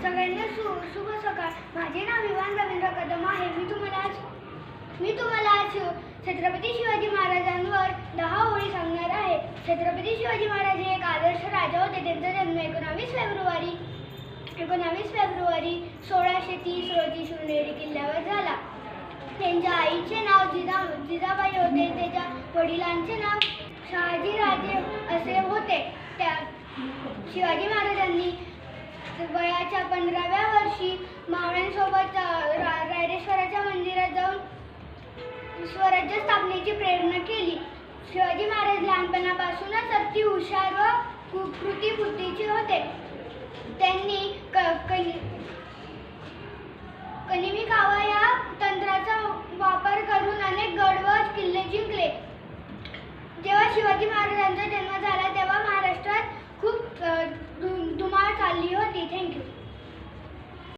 सगळ्यांना शुभ सकाळ. माझे नाव विवान रवींद्र कदम आहे. मी तुम्हाला आज छत्रपती शिवाजी महाराजांवर 10 ओळी सांगणार आहे. छत्रपती शिवाजी महाराज हे एक आदर्श राजा होते. त्यांचा जन्म 19 फेब्रुवारी 1630 रोजी शिवनेरी किल्ल्यावर झाला. त्यांच्या आईचे नाव जिजाबाई होते. त्याच्या वडिलांचे नाव शहाजीराजे असे होते. शिवाजी महाराजांनी वयाच्या 15व्या वर्षी मावळ्यांसोबत रायरेश्वराच्या मंदिरात जाऊन स्वराज्य स्थापनेची प्रेरणा केली. शिवाजी महाराज लहानपणापासूनच अति हुशार व कृती बुद्धीचे होते. त्यांनी